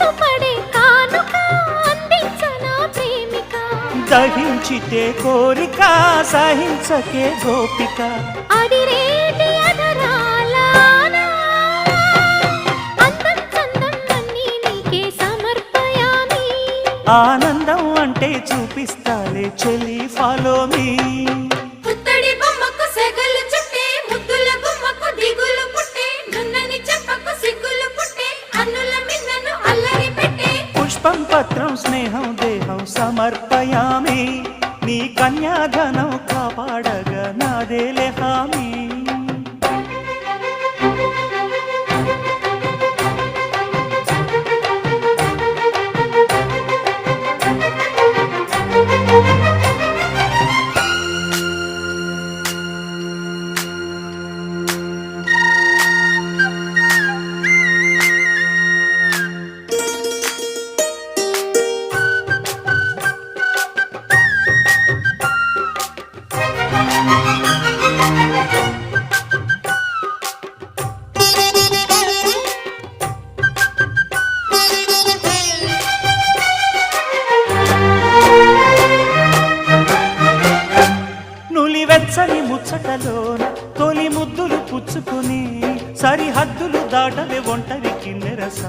మనసు పడే కానుక అందించనా ప్రేమిక దహించితే కోరిక సహించకే గోపిక అడిరేటి అధరాల అందం చందం అన్నీ నీకే సమర్పయామి ఆనందం అంటే చూపిస్తాలే చెలి ఫాలో మీ పుత్తడి బొమ్మకు సెగలు చుట్టే ముద్దుల గుమ్మకు దిగులు పుట్టే నున్నని చెప్పకు సిగ్గులు పుట్టే అన్నుల మిన్నను అల్లరి పెట్టే పుష్పం పత్రం స్నేహం దేహం సమర్పయామి నీ కన్యాధనం కాపాడగా నాదేలే హామీ నులివెచ్చని ముచ్చటలోన తొలి ముద్దులు పుచ్చుకొని సరిహద్దులు దాటవే ఒంటరి కిన్నెరస